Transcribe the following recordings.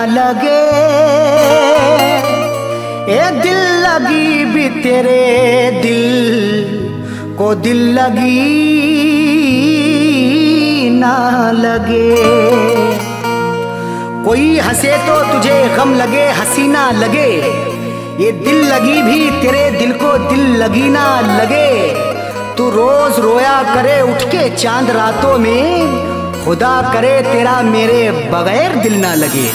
लगे, ए दिल लगी भी तेरे दिल को दिल लगी ना लगे। कोई हंसे तो तुझे गम लगे, हंसी ना लगे, ये दिल लगी भी तेरे दिल को दिल लगी ना लगे। तू रोज रोया करे उठ के चांद रातों में, खुदा करे तेरा मेरे बगैर दिल ना लगे।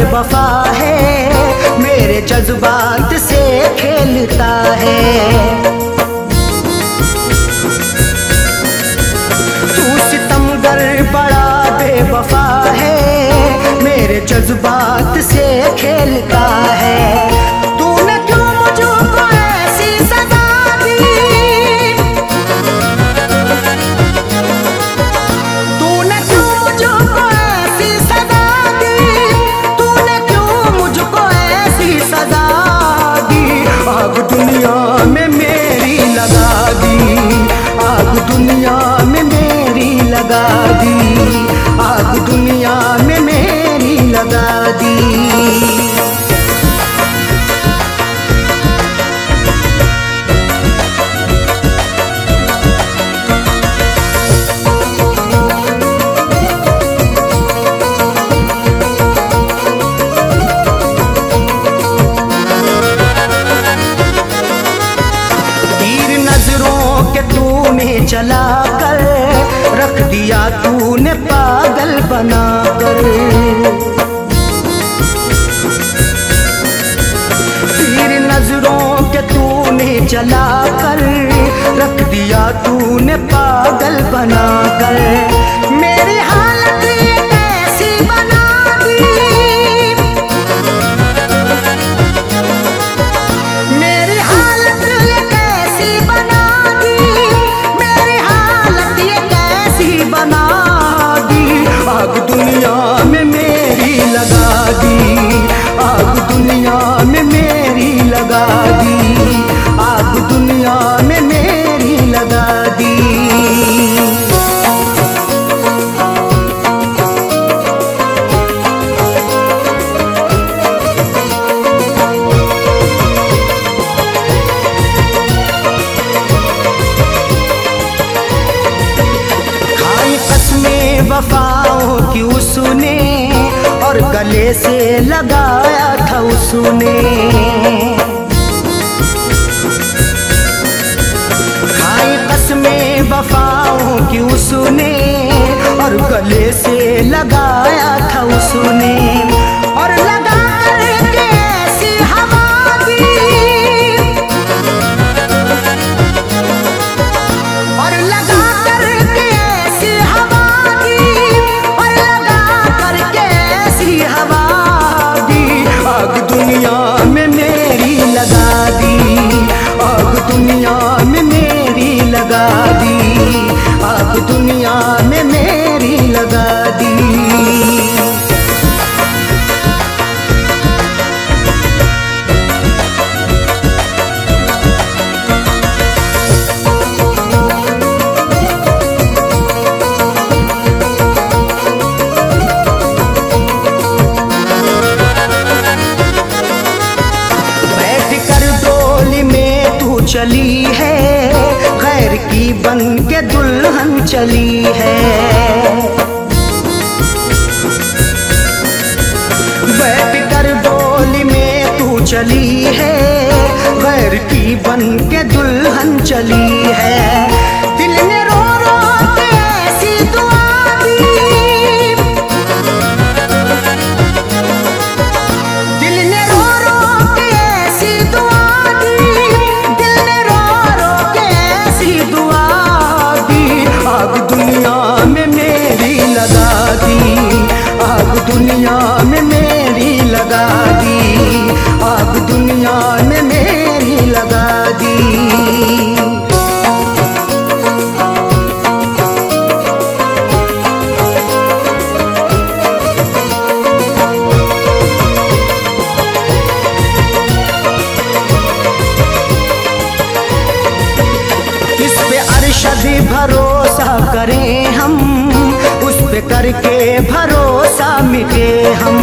वफा है मेरे जज्बात से खेलता है, तू सितमगर बड़ा बेवफा है मेरे जज्बात से खेलता है। तूने क्यों मुझको ऐसी सजा दी, तूने क्यों मुझको ऐसी सजा दी, सजा दी। आग दुनिया में मेरी लगा दी, आग दुनिया में मेरी लगा दी, आग दुनिया में मेरी लगा दी। चला कर रख दिया तूने पागल बनाकर, तीर नजरों के तूने चला कर रख दिया तूने पागल बनाकर। मेरी हालत ये कैसी बना दी, मेरी हालत ये कैसी बना दी, बना दी। आग दुनिया में मेरी लगा दी, आग दुनिया में मेरी लगा दी, आग दुनिया में मेरी लगा दी। वफाओं की उसने और गले से लगाया था उसने, खाई कसमें वफाओं की उसने और गले से लगाया था उसने। और लगा करके ऐसी हवा दी, और लगा करके ऐसी हवा, आग दुनिया में मेरी लगा दी, आग दुनिया में मेरी लगा दी, आग दुनिया में मेरी लगा चली है, गैर की बन के दुल्हन चली है। बैठ कर डोली में तू चली है, गैर की बन के दुल्हन चली है। दिल ने रो रो के ऐसी दुआ दी, दिल ने रो रो के ऐसी दुआ दी, दिल ने रो रो के ऐसी दुआ दी। आग दुनिया में मेरी लगा दी, आग दुनिया में मेरी लगा दी, आग दुनिया में मेरी लगा दी। इस पे अरशद भरोसा करें हम, उस पे करके भरोसा मिटे हम।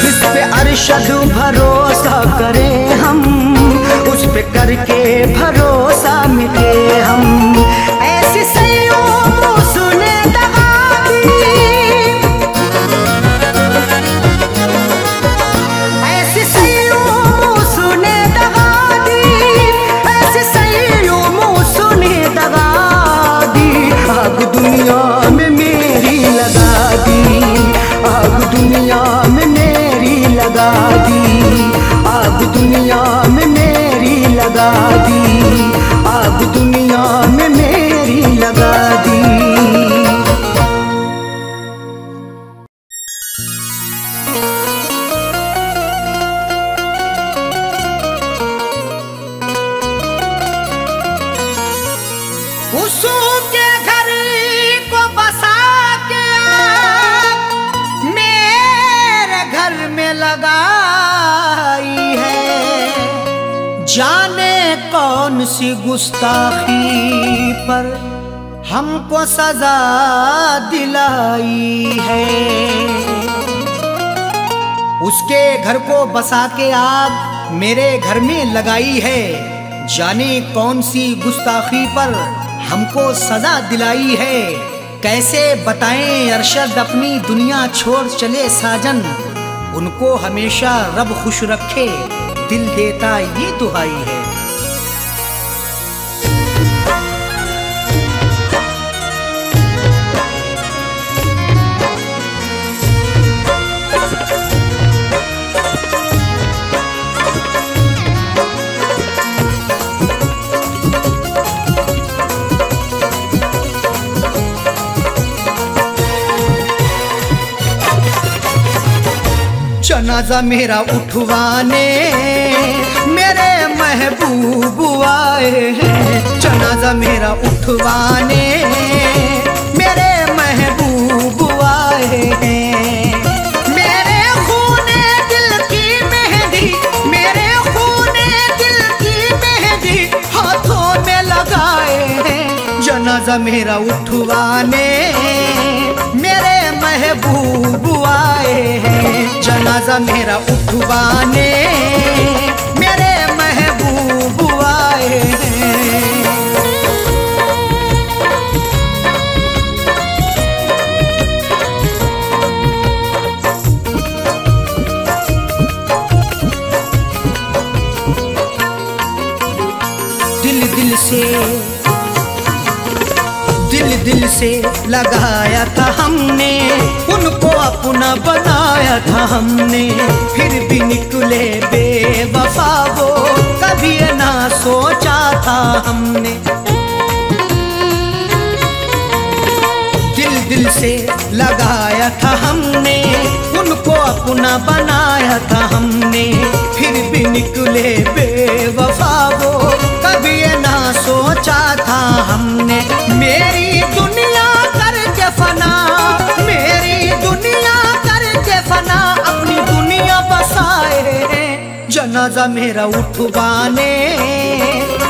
इस पे अरशद भरोसा करें हम, उस पे करके भरोसा मिटे हम। ऐसी सैयों सुने दगा दी, ऐसी सैयों सुने दगा दी, ऐसी सैयों सुने दगा दी। आग दुनिया में मेरी लगा दी, आग दुनिया में मेरी लगा दी, आग दुनिया में मेरी लगा दी, आग दुनिया में मेरी लगा दी। उसू के घर को बसा के आग मेरे घर में लगाई है। जाने कौन सी गुस्ताखी पर हमको सजा दिलाई है। उसके घर को बसा के आग मेरे घर में लगाई है। जाने कौन सी गुस्ताखी पर हमको सजा दिलाई है। कैसे बताएं अरशद अपनी दुनिया छोड़ चले साजन, उनको हमेशा रब खुश रखे दिल देता ये दुहाई है। जनाजा मेरा उठवाने मेरे महबूब आए हैं। जनाजा मेरा उठवाने मेरे महबूब आए हैं। मेरे खूने दिल की मेहंदी, मेरे खूने दिल की मेहंदी हाथों में लगाए हैं। जनाजा मेरा उठवाने मेरे महबूब आए हैं। जनाजा मेरा उठवाने मेरे महबूब आए हैं। दिल से लगाया था हमने, उनको अपना बनाया था हमने। फिर भी निकले बेवफा वो, कभी ना सोचा था हमने। दिल से लगाया था हमने, उनको अपना बनाया था हमने। फिर भी निकले बेवफा वो, कभी ना सोचा था हमने। मेरी दुनिया करके फना, मेरी दुनिया करके फना, अपनी दुनिया बसाए। जनाजा मेरा उठवाने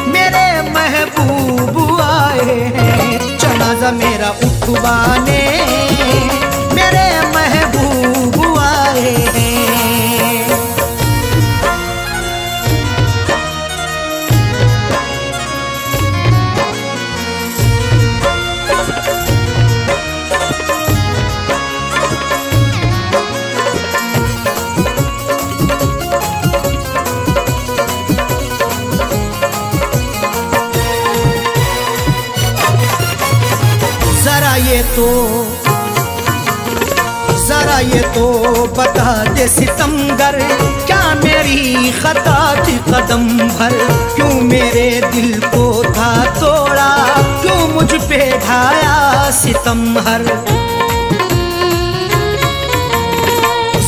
मेरे महबूब आए हैं। जनाजा मेरा उठवाने मेरे महबूब आए हैं। ये तो बता दे सितमगर, क्या मेरी खता थी कदम भर? क्यों मेरे दिल को था तोड़ा, क्यों मुझ पे ढाया सितम हर?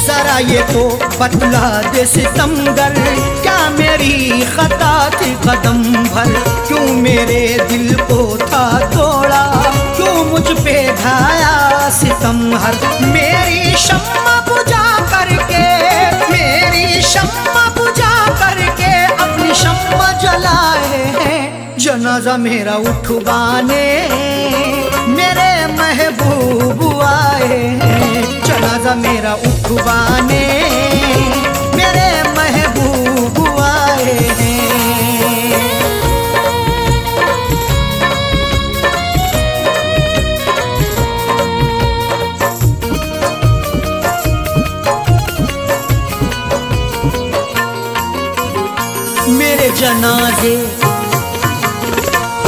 जरा ये तो बतला दे सितमगर, क्या मेरी खता थी कदम भर? क्यों मेरे दिल को था तोड़ा, क्यों मुझ पे ढाया सितम हर? मेरी शम्मा बुझा करके, मेरी शम्मा बुझा करके अपनी शम्मा जलाए हैं। जनाजा मेरा उठवाने मेरे महबूब आए हैं। जनाजा मेरा उठवाने मेरे महबूब आए हैं।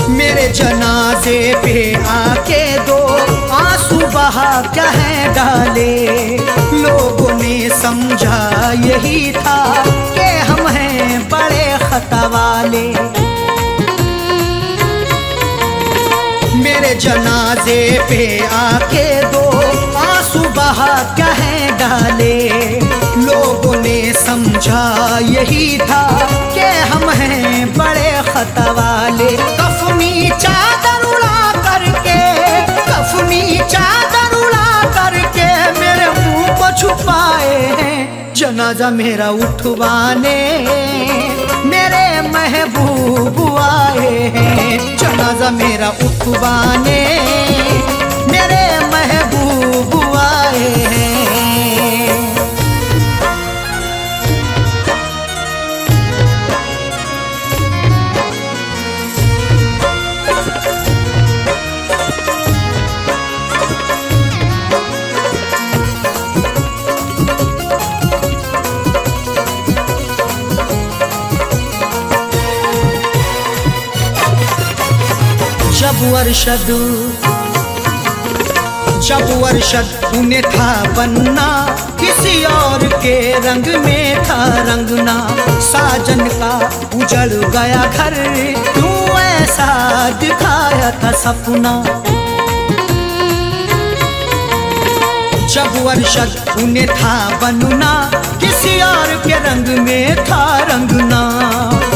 मेरे जनाजे पे आके दो आंसू बहा कह डाले। लोगों ने समझा यही था कि हम हैं बड़े खता वाले। मेरे जनाजे पे आके दो आंसू बहा कह डाले। लोगों ने समझा यही था कि हम हैं बड़े खता वाले। कफनी चादर उड़ा करके, कफनी चादर उड़ा करके मेरे मुंह को छुपाए हैं। जनाजा मेरा उठवाने मेरे महबूब आए हैं। जनाजा मेरा उठवाने मेरे महबूब आए हैं। जब अरशद उन्हें था बनना, किसी और के रंग में था रंगना। साजन का उजड़ गया घर, क्यों ऐसा दिखाया था सपना। जब अरशद उन्हें था बनना, किसी और के रंग में था रंगना।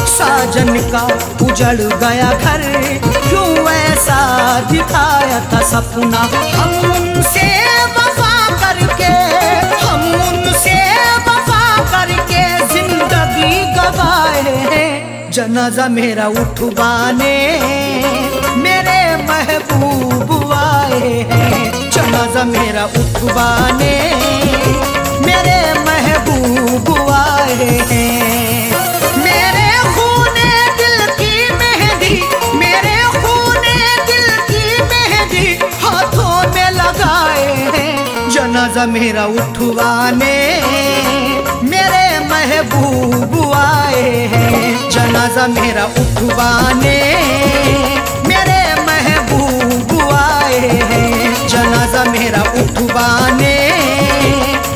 साजन का उजड़ गया घर, क्यों ऐसा दिखाया था सपना। हम उनसे वफा करके, हम उनसे वफा करके जिंदगी गवाए हैं। जनाजा मेरा उठवाने मेरे महबूब आए हैं। जनाजा मेरा उठवाने मेरे महबूब आए हैं। मेरे खूने दिल की मेहंदी, मेरे खूने दिल की मेहंदी हाथों में लगाए हैं। जनाजा मेरा उठवाने मेरे महबूब आए हैं। जनाजा मेरा उठवाने मेरे महबूब आए हैं। जनाजा मेरा उठवाने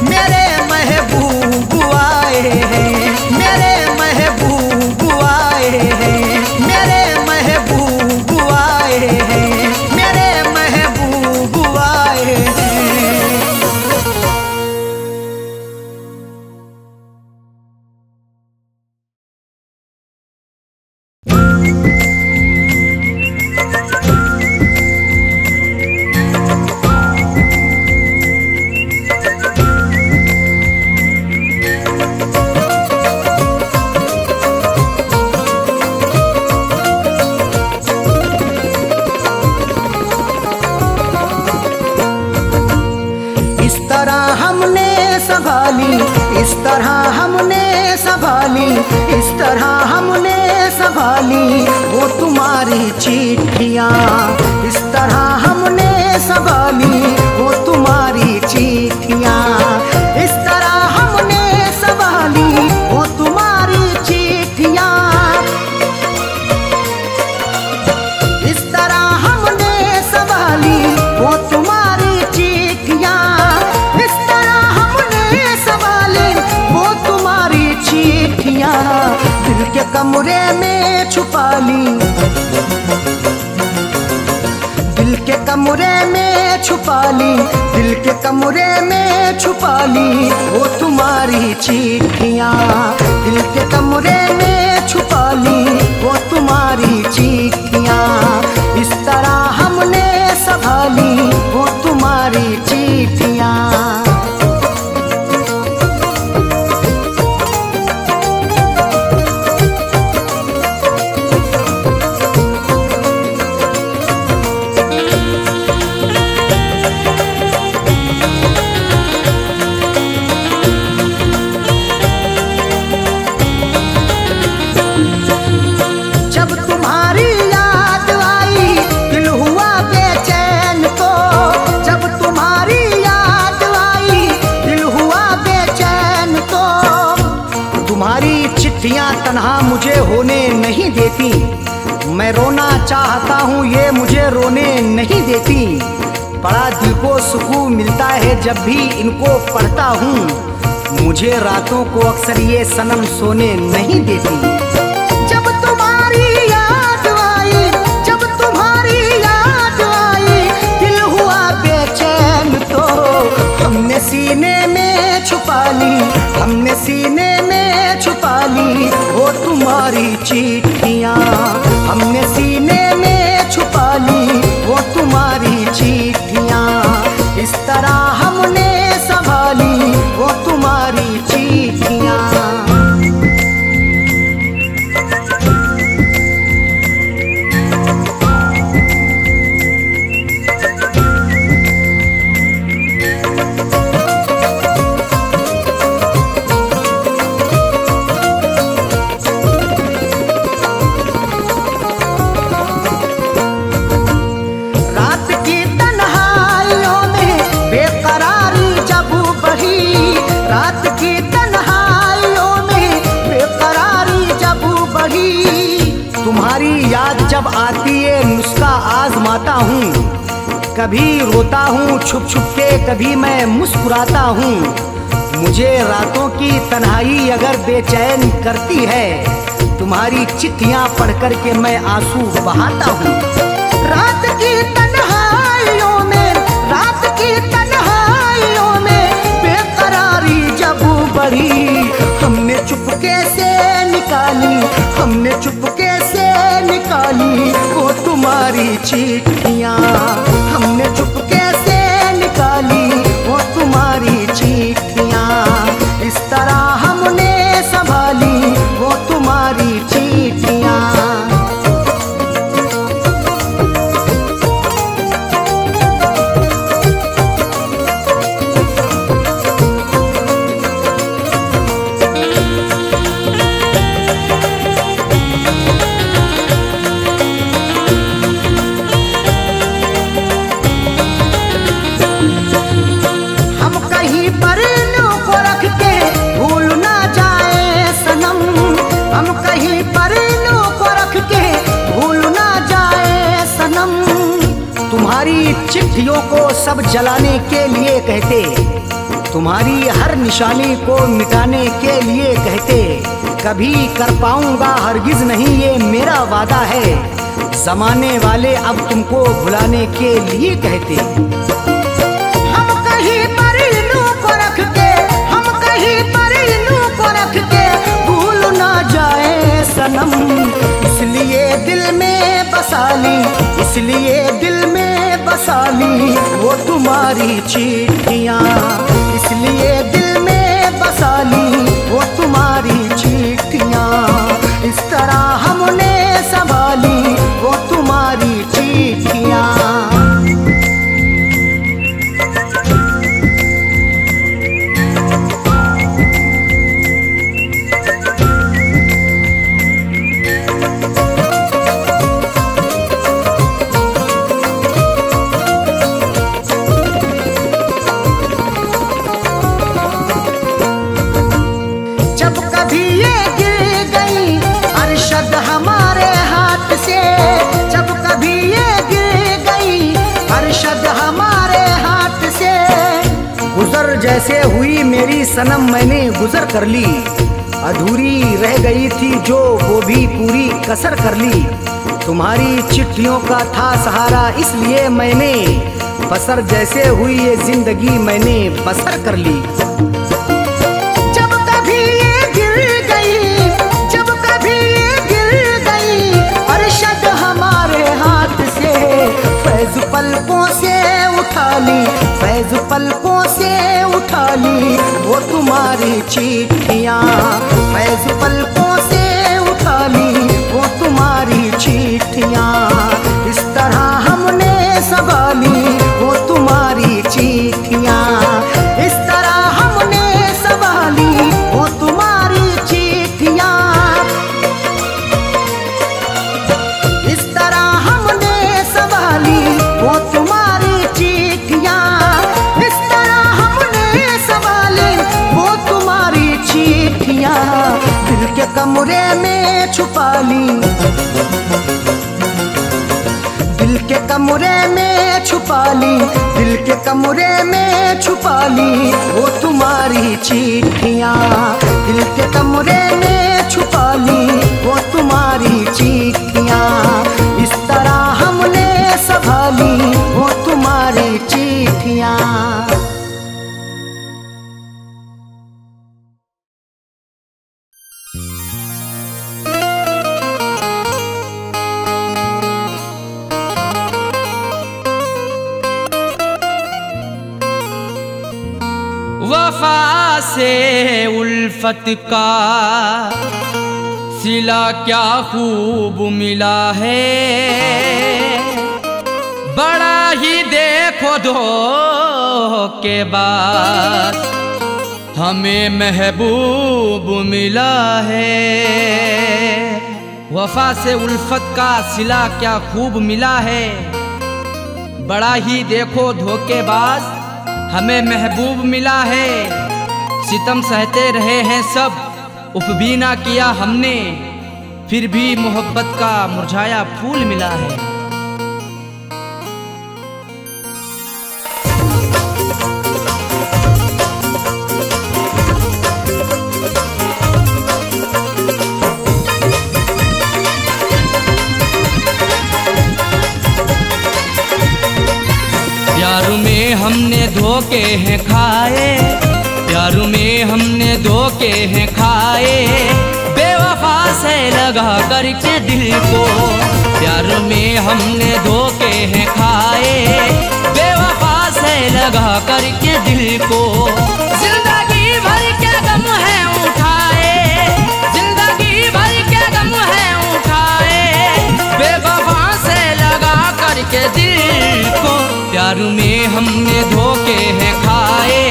मेरे महबूब आए हैं। मेरे महबूब आए हैं। मेरे महबूब आए हैं। मेरे महबूब आए हैं। इस तरह हमने संभाली, इस तरह हमने संभाली वो तुम्हारी चिट्ठियाँ। इस तरह हमने संभाली वो तुम्हारी चिट्ठियाँ। इस तरह हमने संभाली वो तुम्हारी चिट्ठियाँ। इस तरह हमने संभाली वो तुम्हारी कमरे में छुपा ली, दिल के कमरे में छुपा ली, दिल के कमरे में छुपा ली वो तुम्हारी चिट्ठियाँ। दिल के कमरे में छुपा ली वो तुम्हारी चिट्ठियाँ। इस तरह हमने संभाली वो तुम्हारी चिट्ठियाँ। चिट्ठियाँ तन्हा मुझे होने नहीं देती, मैं रोना चाहता हूँ ये मुझे रोने नहीं देती। बड़ा दिल को सुकून मिलता है जब भी इनको पढ़ता हूँ, मुझे रातों को अक्सर ये सनम सोने नहीं देती। जब तुम्हारी याद आई, जब तुम्हारी याद आई, दिल हुआ बेचैन तो हमने सीने में छुपा ली, हमने सीने में छुपा ली वो तुम्हारी चिट्ठियाँ। हमने सीने में छुपा ली वो तुम्हारी चिट्ठियाँ। इस तरह हमने संभाली वो तुम्हारी चिट्ठियाँ। तुम्हारी याद जब आती है नुस्खा आजमाता हूँ, कभी रोता हूँ छुप छुप के, कभी मैं मुस्कुराता हूँ। मुझे रातों की तन्हाई अगर बेचैन करती है, तुम्हारी चिट्ठियाँ पढ़ कर के मैं आंसू बहाता हूँ। रात की तन्हाइयों में, रात की तन्हाइयों में बेकरारी जब बढ़ी, हमने चुपके से निकाली, हमने चुपके से निकाली वो तुम्हारी चिट्ठियाँ। हमने चुपके से निकाली वो तुम्हारी चिट्ठियाँ। इस तरह हमने संभाली वो तुम्हारी चिट्ठियाँ। तुम्हारी चिट्ठियों को सब जलाने के लिए कहते, तुम्हारी हर निशानी को मिटाने के लिए कहते। कभी कर पाऊंगा हरगिज नहीं ये मेरा वादा है, जमाने वाले अब तुमको भुलाने के लिए कहते। हम कहीं पर इन्हों को रख के, हम कहीं पर इन्हों को रख के भूल ना जाए सनम, इसलिए दिल में बसा ली, इसलिए दिल में बसा ली वो तुम्हारी चिट्ठियाँ। इसलिए दिल में बसा ली वो तुम्हारी चिट्ठियाँ। इस तरह हमने संभाली वो तुम्हारी चिट्ठियाँ। हमारे हाथ से जब कभी ये गिर गई अरशद हमारे हाथ से, गुजर जैसे हुई मेरी सनम मैंने गुजर कर ली, अधूरी रह गई थी जो वो भी पूरी कसर कर ली। तुम्हारी चिट्ठियों का था सहारा इसलिए मैंने बसर जैसे हुई ये जिंदगी मैंने बसर कर ली। जब कभी ये गिर गई, जब कभी ये गिर गई अरशद हमारे हाथ से, फैज पलकों से उठा ली, फैज पलकों से उठा ली वो तुम्हारी चिट्ठियाँ, फैज पलकों से उठा ली वो तुम्हारी चिट्ठियाँ। इस तरह हमने संभाली वो तुम्हारी चिट्ठियाँ, इस तरह हमने संभाली वो तुम्हारी चिट्ठियाँ, इस तरह हमने संभाली वो तुम्हारी चिट्ठियाँ, इस तरह हमने संभाली वो तुम्हारी चिट्ठियाँ। दिल के कमरे में छुपा ली, दिल के कमरे में छुपा ली, दिल के कमरे में छुपा ली वो तुम्हारी चिट्ठियाँ, दिल के कमरे में छुपा ली वो तुम्हारी चिट्ठियाँ। इस तरह हमने संभाली वो तुम्हारी चिट्ठियाँ। वफा से उल्फत का सिला क्या खूब मिला है, बड़ा ही देखो धोखे बाद हमें महबूब मिला है। वफा से उल्फत का सिला क्या खूब मिला है, बड़ा ही देखो धोखेबाज हमें महबूब मिला है। सितम सहते रहे हैं सब उफ भी ना किया हमने, फिर भी मोहब्बत का मुरझाया फूल मिला है। प्यार में हमने धोखे हैं खाए, प्यार में हमने धोखे हैं खाए, बेवफा से लगा करके दिल को। प्यार में हमने धोखे हैं खाए, बेवफा से लगा करके दिल को। जिंदगी भर के गम है उठाए, जिंदगी भर के गम है उठाए, बेवफा से लगा करके दिल को। प्यार में हमने धोखे हैं खाए,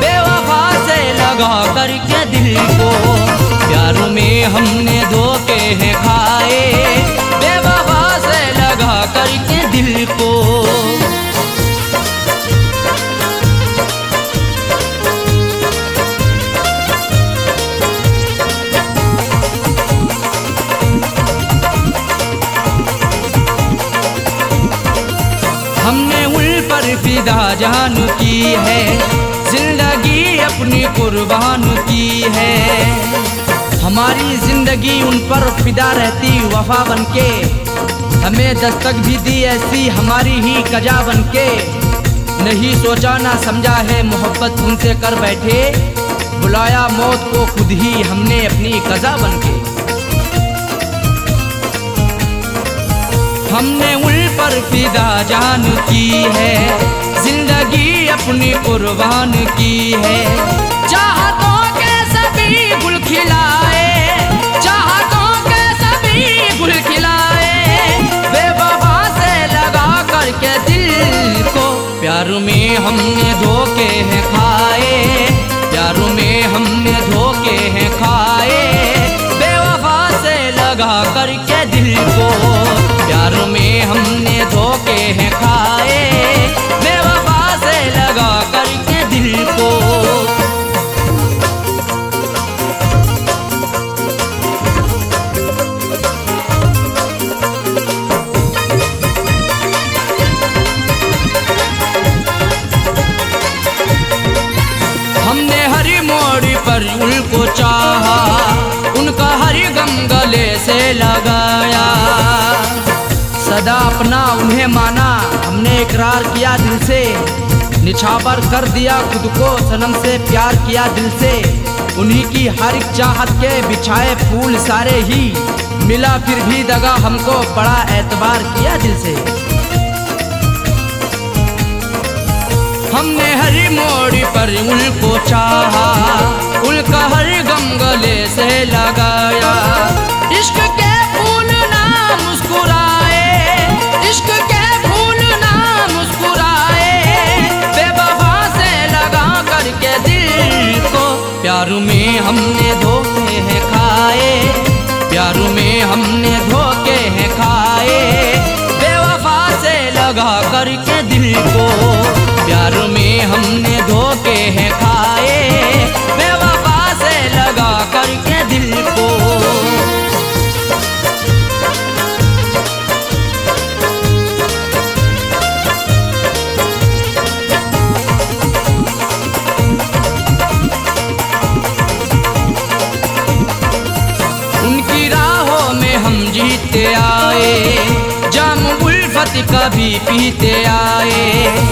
बेवफा से लगा करके दिल को। प्यार में हमने धोखे हैं खाए, बेवफा से लगा करके दिल को। हमने उन पर फिदा जान की है, जिंदगी अपनी कुर्बान की है। हमारी जिंदगी उन पर फिदा रहती वफा बनके, हमें दस्तक भी दी ऐसी हमारी ही कजा बनके। नहीं सोचा ना समझा है मोहब्बत उनसे कर बैठे, बुलाया मौत को खुद ही हमने अपनी कजा बनके। हमने उन पर फिदा जान की है, जिंदगी अपनी कुर्बान की है। चाहतों के सभी गुल खिलाए, चाहतों के सभी गुल खिलाए, बेवफा से लगा करके दिल को। प्यार में हमने धोखे हैं खाए, प्यार में हमने धोखे हैं खाए, बेवफा से लगा करके दिल को। प्यार में हमने धोखे हैं खाए, बेवफा से लगा करके दिल को। खुदा अपना उन्हें माना, हमने इकरार किया दिल से, निछावर कर दिया खुद को सनम से, प्यार किया दिल से। उन्हीं की हर एक चाहत के बिछाए फूल सारे ही, मिला फिर भी दगा हमको, बड़ा एतबार किया दिल से। हमने हर मोड़ पर उनको चाहा, उनका हर गम गले से लगाया। इश्क के फूल ना मुस्कुराए, इश्क के फूल ना मुस्कुराए, बेवफा से लगा करके दिल को। प्यार में हमने धोखे हैं खाए, प्यार में हमने धोखे हैं खाए, बेवफा से लगा करके दिल को। प्यार में हमने धोखे हैं खाए, बेवफा से लगा करके दिल को। उनकी राहों में हम जीते आए, जाम उल्फत कभी पीते आए।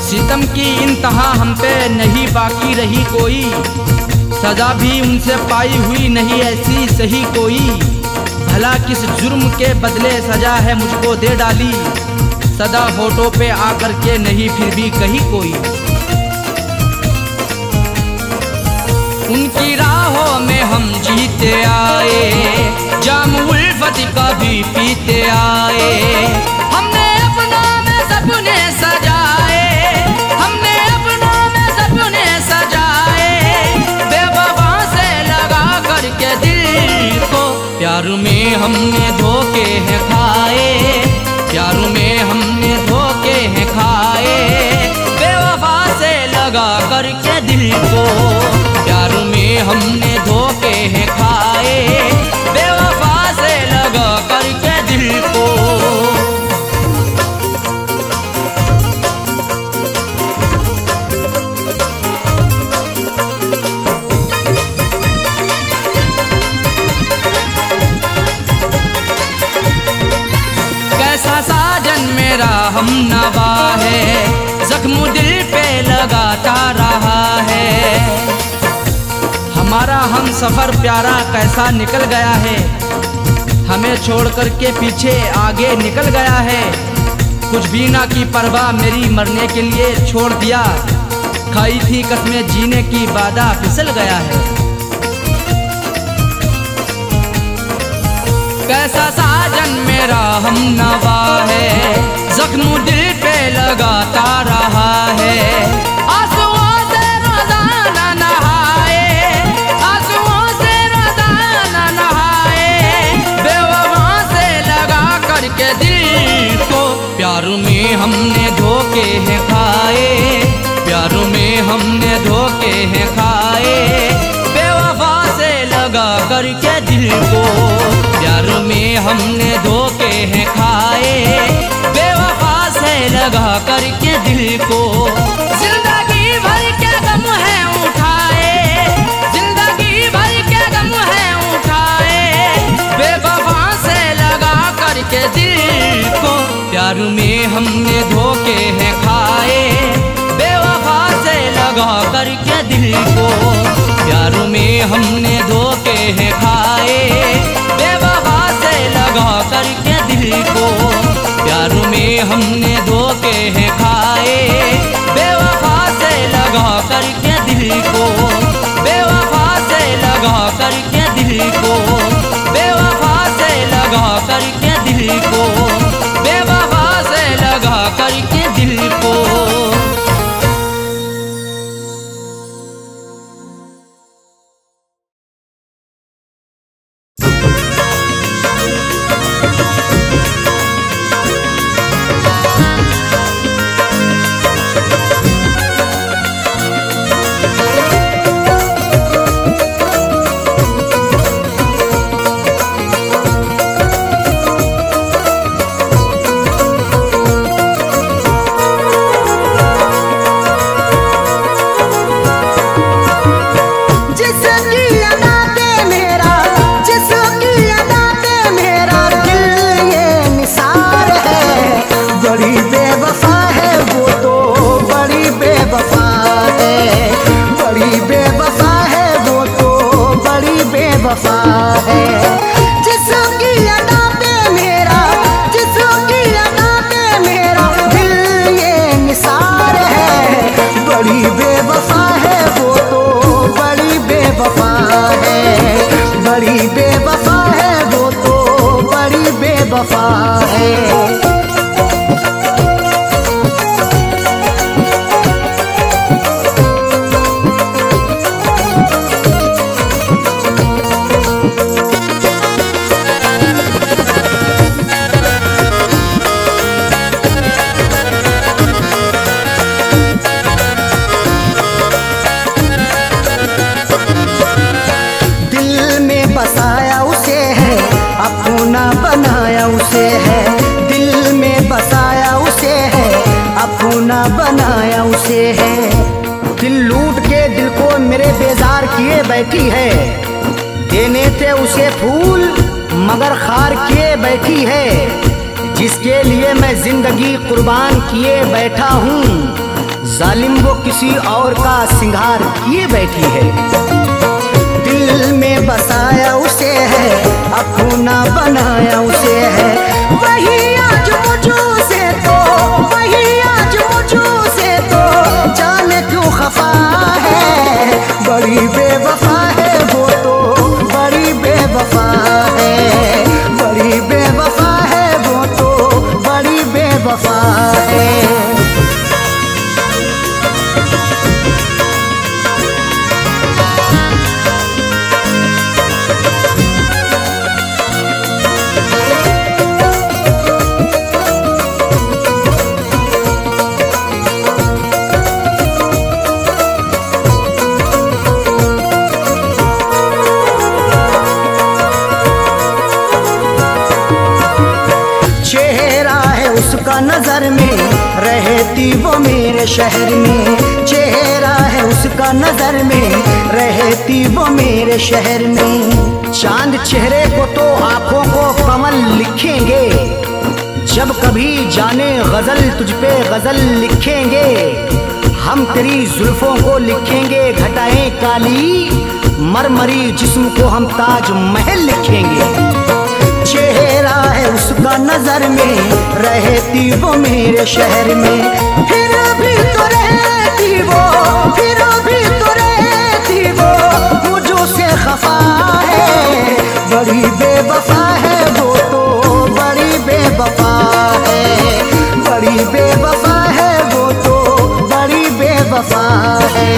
सितम की इंतहा हम पे नहीं बाकी रही कोई, सजा भी उनसे पाई हुई नहीं ऐसी सही कोई। भला किस जुर्म के बदले सजा है मुझको दे डाली, सदा होठों पे आकर के नहीं फिर भी कही कोई। उनकी राहों में हम जीते आए, जाम उल्फत कभी पीते आए। हमने अपनों में सपने सजाए, हमने अपनों में सपने सजाए, बेवफा से लगा करके दिल को। प्यार में हमने धोखे हैं खाए, प्यार में हमने धोखे हैं खाए, बेवफा से लगा करके दिल को। प्यार में हमने धोखे हैं खाए, बेवफा से लगा करके दिल को। कैसा साजन मेरा हम नवा है, जख्म दिल पे लगाता रहा है। हमारा हम सफर प्यारा कैसा निकल गया है, हमें छोड़ कर के पीछे आगे निकल गया है। कुछ भी ना की परवाह मेरी मरने के लिए छोड़ दिया, खाई थी कसमें जीने की वादा फिसल गया है। कैसा साजन मेरा हम नवा है, जख्म दिल पे लगाता रहा है। आंसुओं से रोजाना नहाए, आंसुओं से रोजाना नहाए, बेवफा से लगा करके दिल को। प्यार में हमने धोखे हैं खाए, प्यार में हमने धोखे हैं खाए, बेवफा से लगा करके दिल को। प्यार में हमने धोखे हैं खाए, बेवफा से लगा करके दिल को। जिंदगी भर के गम है उठाए, जिंदगी भर के गम है उठाए, बेवफा से लगा करके दिल को। प्यार में हमने धोखे हैं खाए, बेवफा से लगा करके दिल को। प्यार में हमने धोखे हैं खाए, बेवफा से लगा करके दिल को। प्यार में हमने धोखे हैं खाए, बेवफा से लगा करके दिल को। बेवफा से लगा करके दिल को, बेवफा से लगा करके दिल को, बेवफा से लगा करके दिल को। बेवफा है। बसाया उसे है, अपना बनाया उसे है, दिल में बसाया उसे है, अपना बनाया उसे है। दिल लूट के दिल को मेरे बेजार किए बैठी है, देने थे उसे फूल मगर खार किए बैठी है। जिसके लिए मैं जिंदगी कुर्बान किए बैठा हूँ, जालिम वो किसी और का सिंगार किए बैठी है। दिल में बसाया उसे है, अपना बनाया उसे है, वही आज मुझे से तो, वही आज मुझे से तो जाने क्यों खफा है। बड़ी बेवफा है वो तो, बड़ी बेवफा है, बड़ी बेवफा है वो तो, बड़ी बेवफा है। नजर में रहती वो मेरे शहर में, चेहरा है उसका नजर में रहती वो मेरे शहर में। चांद चेहरे को तो आंखों को कमल लिखेंगे, जब कभी जाने गजल तुझ पे गजल लिखेंगे। हम तेरी जुल्फों को लिखेंगे घटाएं काली, मरमरी जिस्म को हम ताज महल लिखेंगे। चेहरा है उसका नजर में रहती वो मेरे शहर में, फिर भी तो रहती वो, फिर भी तो रहती वो मुझो से खफा है। बड़ी बेवफा है वो तो, बड़ी बेवफा है, बड़ी बेवफा है वो तो, बड़ी बेवफा है।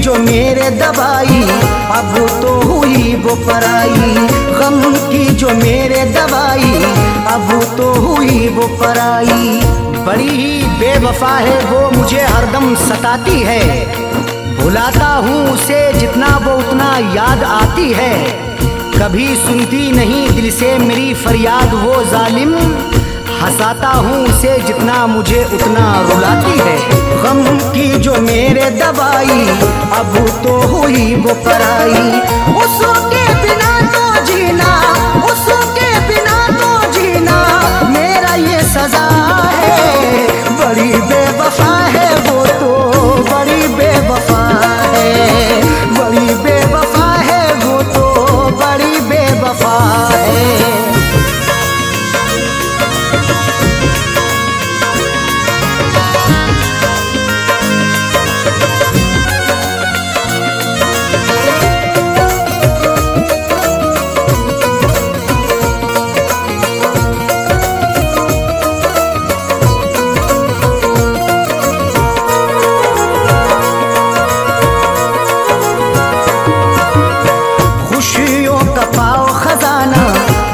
जो मेरे दवाई अब तो हुई वो पराई, गम की जो मेरे दवाई अब तो हुई वो पराई। बड़ी ही बेवफा है वो, मुझे हरदम सताती है, भुलाता हूँ उसे जितना वो उतना याद आती है। कभी सुनती नहीं दिल से मेरी फरियाद वो जालिम, हंसाता हूँ उसे जितना मुझे उतना रुलाती है। गम की जो मेरे दवाई अब तो हुई वो पराई, उसके बिना तो जीना, उसके बिना तो जीना मेरा ये सजा है। बड़ी बेवफा है वो तो, बड़ी बेवफा है, बड़ी बेवफा है वो तो, बड़ी बेवफा है।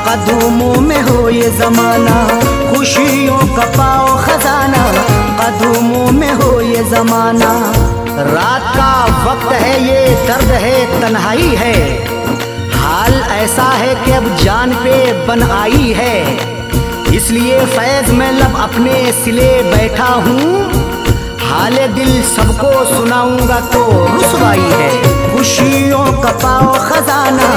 कदमों में हो ये जमाना, खुशियों का पाओ खजाना, कदमों में हो ये जमाना। रात का वक्त है ये दर्द है तन्हाई है, हाल ऐसा है कि अब जान पे बन आई है। इसलिए फैज में लब अपने सिले बैठा हूँ, हाले दिल सबको सुनाऊंगा तो रुसवाई है। खुशियों का पाओ खजाना,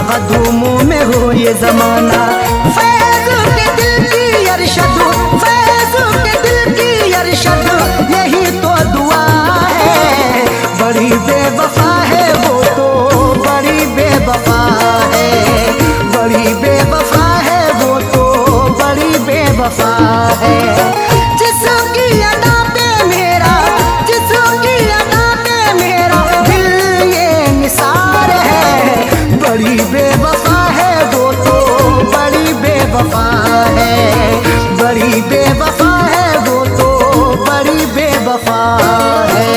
कदमों में हो ये जमाना। फैज के दिल की अरशद, फैज के दिल की अरशद, यही तो है। जिसकी अदा पे मेरा, जिसकी अदा पे मेरा दिल ये निसार है। बड़ी बेवफा है वो तो, बड़ी बेवफा है, बड़ी बेवफा है वो तो, बड़ी बेवफा है।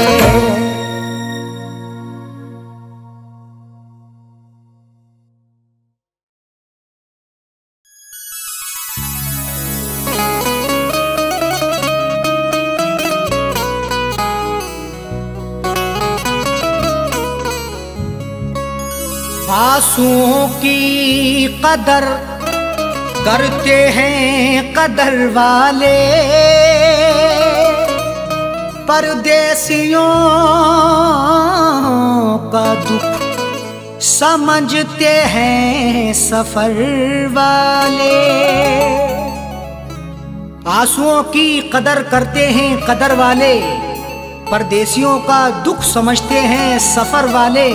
आंसुओं की कदर करते हैं कदर वाले, परदेसियों का दुख समझते हैं सफर वाले। आंसुओं की कदर करते हैं कदर वाले, परदेसियों का दुख समझते हैं सफर वाले।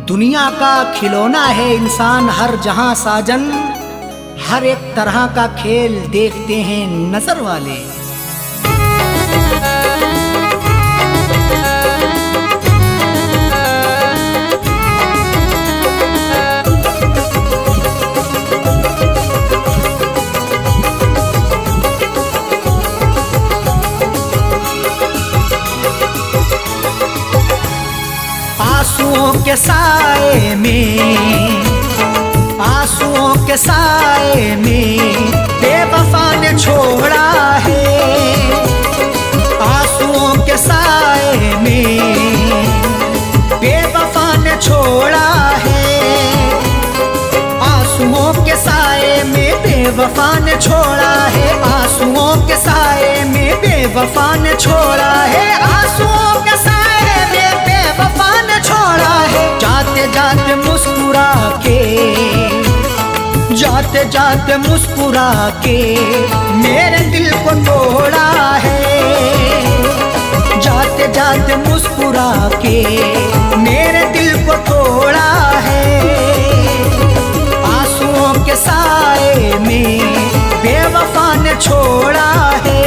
दुनिया का खिलौना है इंसान हर जहां साजन, हर एक तरह का खेल देखते हैं नजर वाले। आंसुओं के साए में, आंसुओं के साए में बेवफा ने छोड़ा है। आंसुओं के साए में बेवफा ने छोड़ा है। आंसुओं के साए में बेवफा ने छोड़ा है। आंसुओं के साए में बेवफा ने छोड़ा है। आंसुओं के साए में बेवफा ने छोड़ा है। जाते जाते मुस्कुरा के, जाते जाते मुस्कुरा के मेरे दिल को तोड़ा है। जाते जाते मुस्कुरा के मेरे दिल को तोड़ा है। आंसुओं के साए में बेवफा ने छोड़ा है।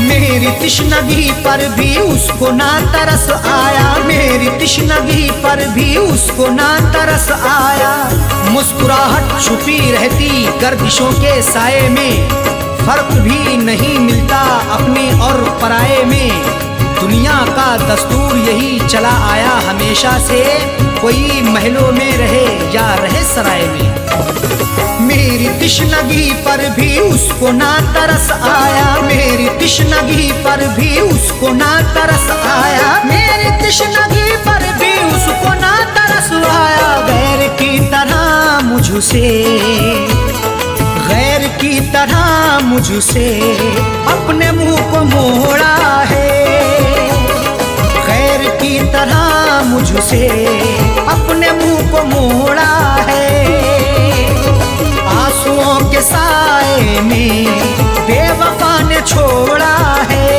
मेरी तिश्नगी पर भी उसको ना तरस आया। मेरी तिश्नगी पर भी उसको ना तरस आया। मुस्कुराहट छुपी रहती गर्दिशों के साए में, फर्क भी नहीं मिलता अपने और पराये में। दुनिया का दस्तूर यही चला आया हमेशा से, कोई महलों में रहे या रहे सराय में। मेरी तिश्नगी पर भी उसको ना तरस आया। मेरी तिश्नगी पर भी उसको ना तरस आया। मेरी तिश्नगी पर भी उसको ना तरस आया। गैर की तरह मुझसे, गैर की तरह मुझसे अपने मुंह को मोड़ा है। गैर की तरह मुझसे अपने मुंह को मोड़ा है। आंसुओं के साए में बेवफा ने छोड़ा है।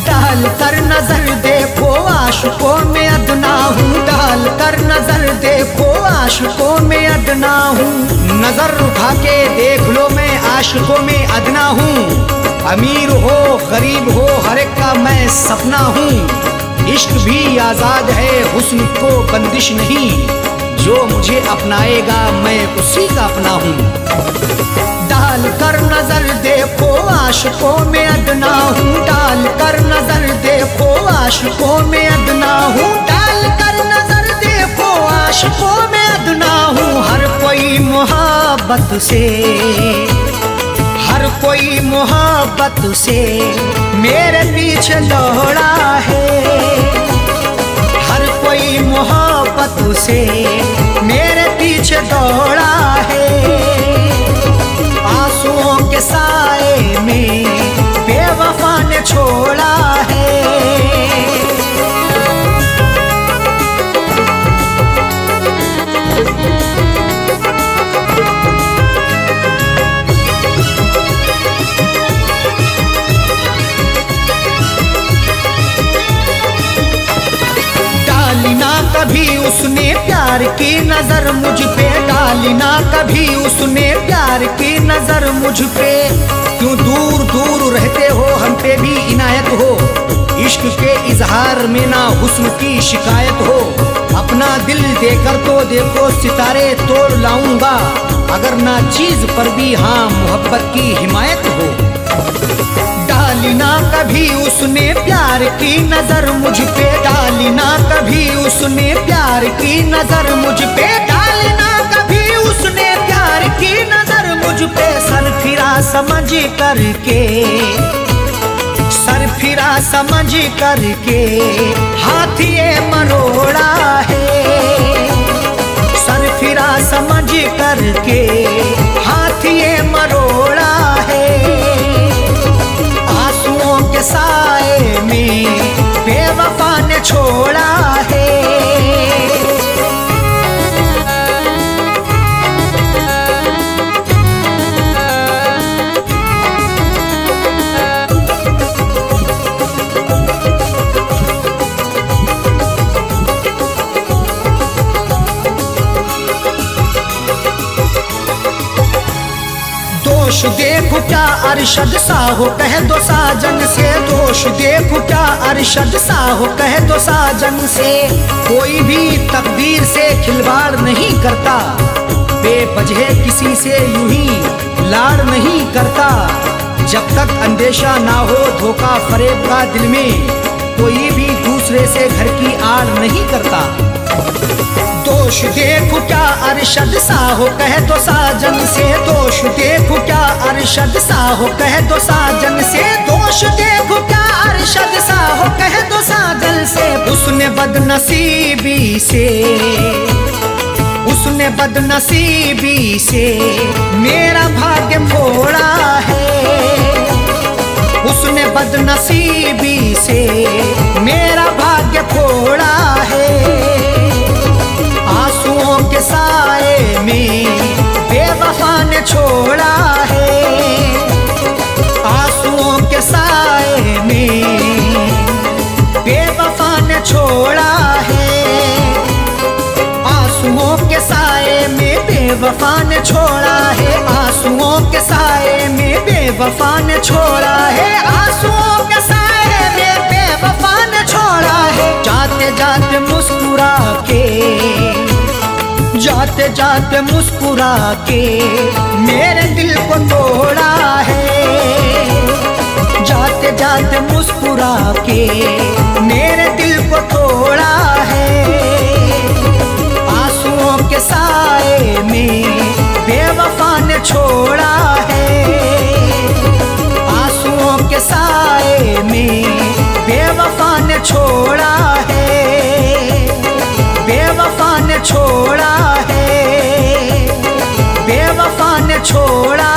डाल कर नजर देखो आशिकों में अदना हूँ। डाल कर नजर देखो आशिकों में अदना हूँ। नजर उठा के देख लो मैं आशिकों में अदना हूँ। अमीर हो गरीब हो हर एक का मैं सपना हूँ। इश्क भी आजाद है हुस्न को बंदिश नहीं। जो मुझे अपनाएगा मैं उसी का अपना हूँ। डाल कर नजर देखो आशिकों में अदना हूँ। डाल कर नजर देखो आशिकों में अदना हूँ। डाल कर नजर देखो आशिकों में अदना हूँ। हर कोई मोहब्बत से, हर कोई मोहब्बत से मेरे पीछे दौड़ा है। हर कोई मोहब्बत मोहब्बत से मेरे पीछे दौड़ा है। आंसुओं के साए में बेवफा ने छोड़ा है। डाली ना कभी उसने प्यार की नजर मुझ पे, डाली ना कभी उसने प्यार की नजर मुझ पे। क्यों दूर दूर रहते हो, हम पे भी इनायत हो। इश्क के इजहार में ना हुस्न की शिकायत हो। अपना दिल देकर तो देखो सितारे तोड़ लाऊंगा, अगर ना चीज पर भी हाँ मोहब्बत की हिमायत हो। डाली ना कभी उसने प्यार की नजर मुझ पे, डाली ना कभी उसने प्यार की नजर मुझ पे, डाली ना कभी उसने प्यार की नजर मुझ पे। सर फिरा समझ करके, सर फिरा समझ करके हाथ ये मरोड़ा है। सर फिरा समझ करके हाथ ये मरोड़ा है। आंसुओं के साए में बेवफा ने छोड़ा है। दोष देखो क्या अरशद सा हो, कह दो साजन से। दोष देखो क्या अरशद सा हो, कह दो साजन से। कोई भी तकदीर से खिलवाड़ नहीं करता, बेवजह किसी से यूं ही लाड़ नहीं करता। जब तक अंदेशा ना हो धोखा फरेब का दिल में, कोई भी दूसरे से घर की आड़ नहीं करता। दोष देखो क्या अरशद सा हो, कह दो साजन से। दोष देखो क्या अरशद सा हो, कह दो साजन से। दोष देखो क्या अरशद सा हो, कह दो साजन से। उसने बदनसीबी से, उसने बदनसीबी से मेरा भाग्य मोड़ा है। उसने बदनसीबी से मेरा भाग्य फोड़ा है। आंसुओं के साए में बेवफा ने छोड़ा है। आंसुओं के साए में बेवफा ने छोड़ा है। आंसुओं के साए में बेवफा ने छोड़ा है। आंसुओं के साए में बेवफा ने छोड़ा है। आंसुओं के साए में बेवफा ने छोड़ा है। जाते जाते मुस्कुरा के, जाते जाते मुस्कुरा के मेरे दिल को तोड़ा है। जाते जाते मुस्कुरा के मेरे दिल को तोड़ा है। आंसुओं के साए में बेवफा ने छोड़ा है। आंसुओं के साए में बेवफा ने छोड़ा है। बेवफा ने छोड़ा है। बेवफा ने छोड़ा